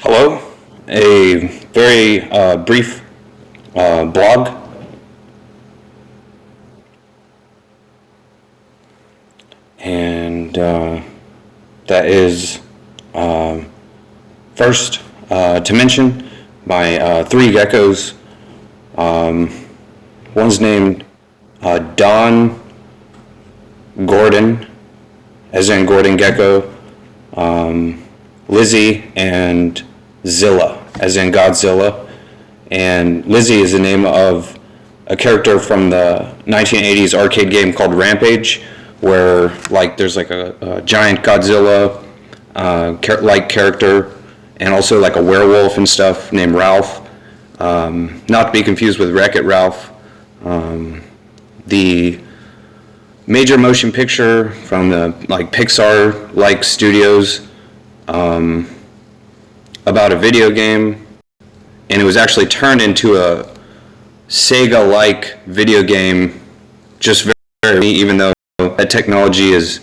Hello, a very brief blog. And that is first to mention my three geckos. One's named Don Gordon, as in Gordon Gecko, Lizzie, and Zilla, as in Godzilla. And Lizzie is the name of a character from the 1980s arcade game called Rampage, where there's a giant Godzilla like character, and also like a werewolf and stuff named Ralph. Not to be confused with Wreck-It Ralph. The major motion picture from the Pixar studios, about a video game, and it was actually turned into a Sega-like video game, just very, even though that technology is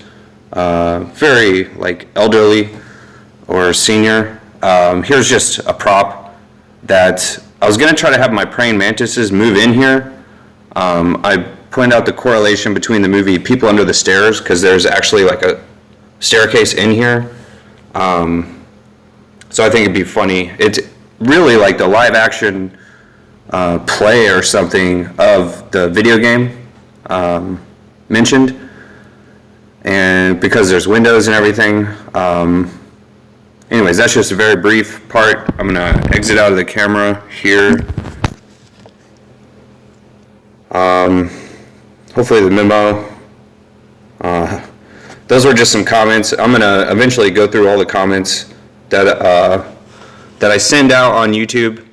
very elderly or senior. Here's just a prop that I was going to try to have my praying mantises move in here. I pointed out the correlation between the movie People Under the Stairs, because there's actually a staircase in here. So I think it'd be funny. It's really like the live action play or something of the video game mentioned. And because there's windows and everything. Anyways, that's just a very brief part. I'm going to exit out of the camera here. Hopefully the memo. Those were just some comments. I'm going to eventually go through all the comments that I send out on YouTube,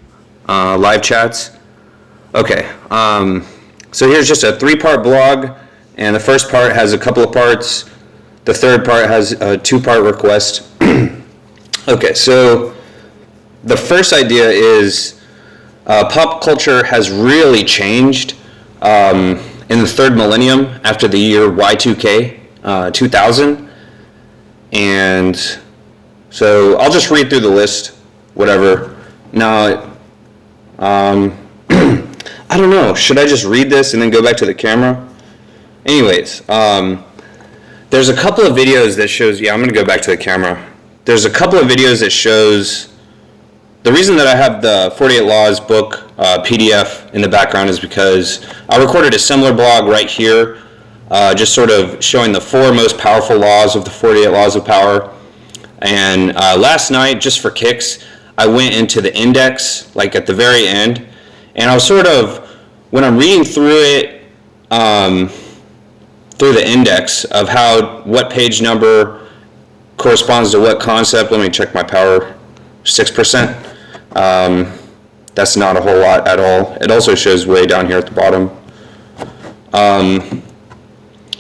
live chats. Okay, so here's just a 3-part blog, and the first part has a couple of parts. The third part has a 2-part request. Okay, so the first idea is pop culture has really changed in the third millennium after the year Y2K, 2000. And so I'll just read through the list, whatever. Now, I don't know, should I just read this and then go back to the camera? Anyways, there's a couple of videos that shows, I'm going to go back to the camera. There's a couple of videos that shows, the reason that I have the 48 Laws book PDF in the background is because I recorded a similar blog right here, just sort of showing the 4 most powerful laws of the 48 Laws of Power. And last night, just for kicks, I went into the index, at the very end, and I was sort of, when I'm reading through it, through the index of what page number corresponds to what concept. Let me check my power, 6%. That's not a whole lot at all. It also shows way down here at the bottom.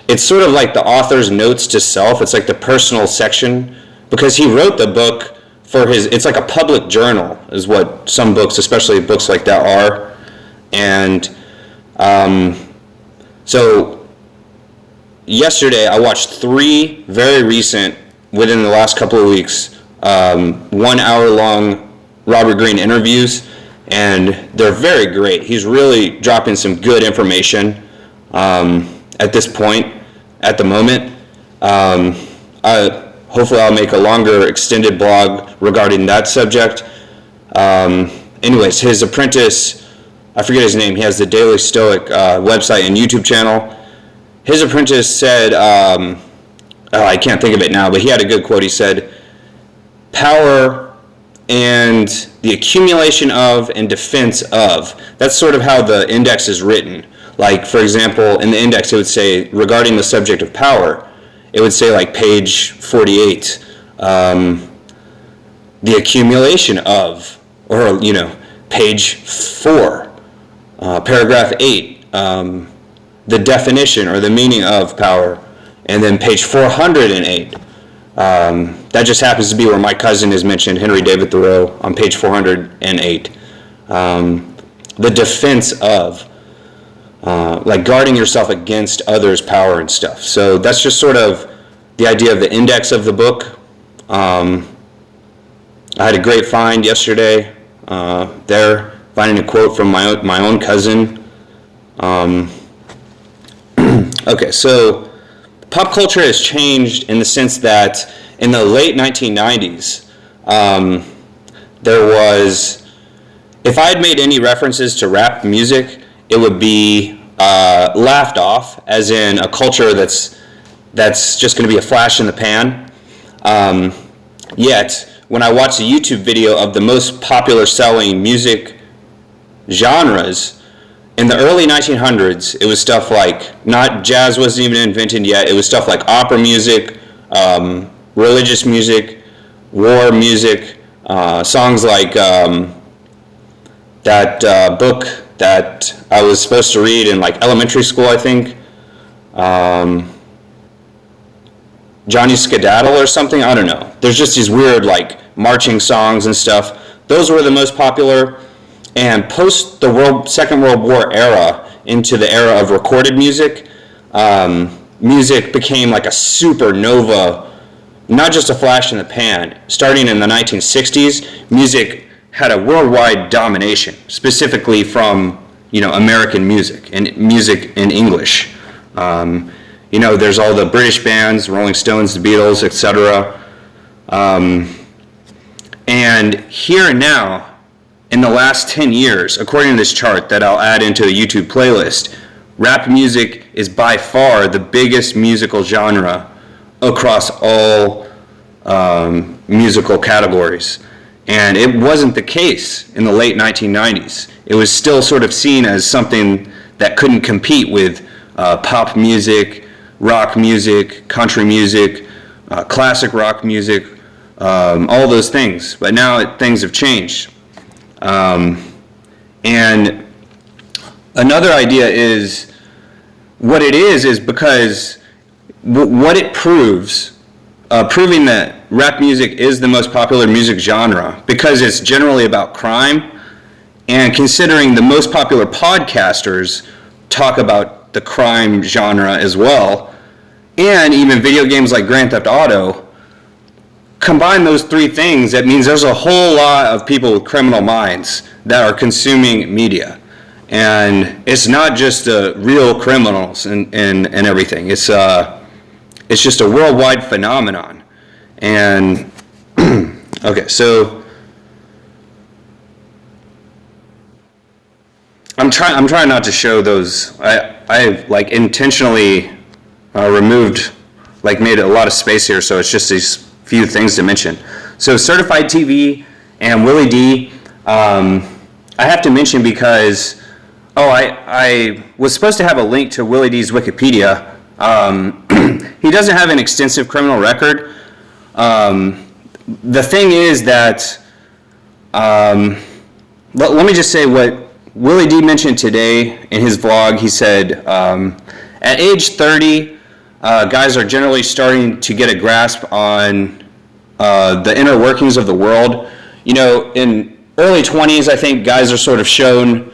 It's sort of like the author's notes to self. It's like the personal section, because he wrote the book for it's like a public journal is what some books, especially books like that, are. And so yesterday I watched 3 very recent, within the last couple of weeks, 1-hour-long Robert Greene interviews, and they're very great. He's really dropping some good information at this point, at the moment. Hopefully I'll make a longer extended blog regarding that subject. Anyways, his apprentice, I forget his name, he has the Daily Stoic website and YouTube channel. His apprentice said, I can't think of it now, but he had a good quote. He said, power and the accumulation of and defense of. That's sort of how the index is written. For example, in the index it would say, regarding the subject of power, it would say page 48, the accumulation of, or page 4, paragraph 8, the definition or the meaning of power, and then page 408. That just happens to be where my cousin is mentioned, Henry David Thoreau, on page 408. The defense of, guarding yourself against others' power and stuff. So that's just sort of the idea of the index of the book. I had a great find yesterday there, finding a quote from my own cousin. Okay, so pop culture has changed in the sense that in the late 1990s, there was, if I had made any references to rap music, it would be laughed off, as in a culture that's just going to be a flash in the pan. Yet, when I watched a YouTube video of the most popular selling music genres, in the early 1900s, it was stuff like, not jazz wasn't even invented yet, it was stuff like opera music, religious music, war music, songs like that book that I was supposed to read in like elementary school, I think. Johnny Skedaddle or something, I don't know. There's just these weird like marching songs and stuff. Those were the most popular. And post the Second World War era, into the era of recorded music, music became like a supernova, not just a flash in the pan. Starting in the 1960s, music had a worldwide domination, specifically from, American music and music in English. There's all the British bands, Rolling Stones, the Beatles, etc. And here and now, in the last 10 years, according to this chart that I'll add into a YouTube playlist, rap music is by far the biggest musical genre across all musical categories. And it wasn't the case in the late 1990s. It was still sort of seen as something that couldn't compete with pop music, rock music, country music, classic rock music, all those things. But now things have changed. And another idea is, what it is because what it proves, proving that rap music is the most popular music genre because it's generally about crime, and considering the most popular podcasters talk about the crime genre as well, and even video games like Grand Theft Auto, combine those three things, that means there's a whole lot of people with criminal minds that are consuming media. And it's not just real criminals and everything. It's just a worldwide phenomenon. And okay, so I'm trying not to show those. I like intentionally removed, like made a lot of space here, so it's just these few things to mention. So Certified TV and Willie D, I have to mention because, I was supposed to have a link to Willie D's Wikipedia. He doesn't have an extensive criminal record. The thing is that, let me just say what Willie D mentioned today in his vlog. He said, at age 30, guys are generally starting to get a grasp on the inner workings of the world. In early 20s, I think guys are sort of shown,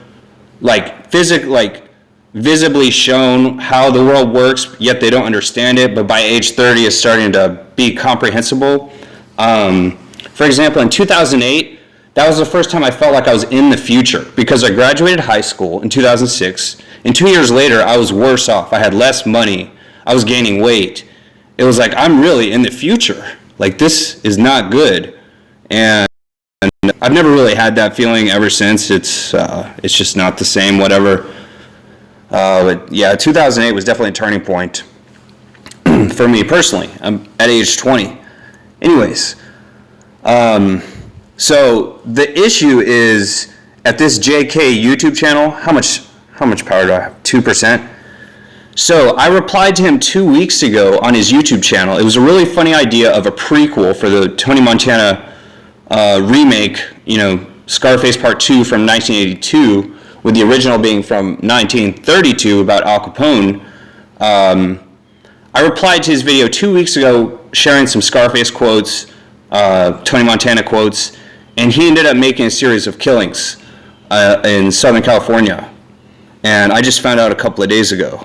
visibly shown how the world works, yet they don't understand it. But by age 30, it's starting to be comprehensible. For example, in 2008, that was the first time I felt like I was in the future, because I graduated high school in 2006, and 2 years later, I was worse off. I had less money. I was gaining weight. It was like, I'm really in the future. Like, this is not good. And I've never really had that feeling ever since. It's just not the same, whatever. But yeah, 2008 was definitely a turning point for me personally. I'm at age 20. Anyways, so the issue is, at this JK YouTube channel, how much power do I have? 2%? So I replied to him 2 weeks ago on his YouTube channel. It was a really funny idea of a prequel for the Tony Montana remake, Scarface Part 2 from 1982, with the original being from 1932 about Al Capone. I replied to his video 2 weeks ago sharing some Scarface quotes, Tony Montana quotes, and he ended up making a series of killings in Southern California. And I just found out a couple of days ago.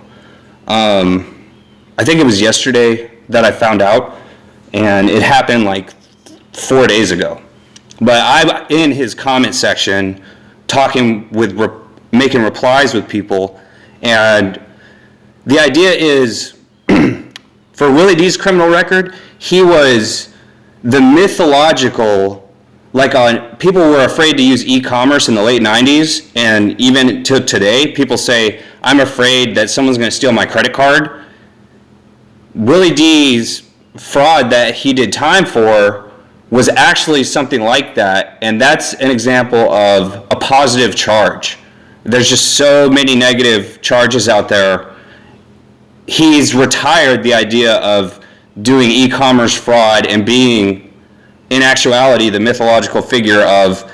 I think it was yesterday that I found out, and it happened like 4 days ago. But I'm in his comment section talking with, making replies with people, and the idea is, for Willie D's criminal record, he was the mythological, people were afraid to use e-commerce in the late 90s, and even to today, people say, I'm afraid that someone's gonna steal my credit card. Willie D's fraud that he did time for was actually something like that, and that's an example of a positive charge. There's just so many negative charges out there. He's retired the idea of doing e-commerce fraud and being, in actuality, the mythological figure of,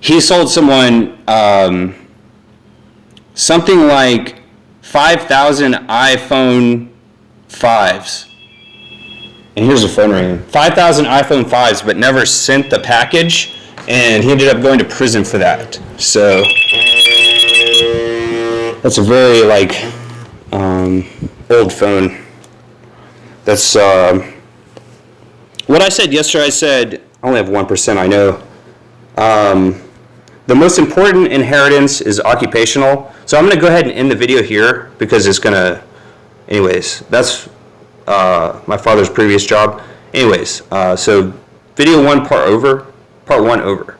he sold someone something like 5,000 iPhone 5s. And here's the phone ringing. 5,000 iPhone 5s, but never sent the package, and he ended up going to prison for that. So that's a very old phone. That's what I said yesterday. I said I only have 1%. I know. The most important inheritance is occupational. So I'm going to go ahead and end the video here because it's going to. Anyways, that's my father's previous job. Anyways, so video 1 part 1 over.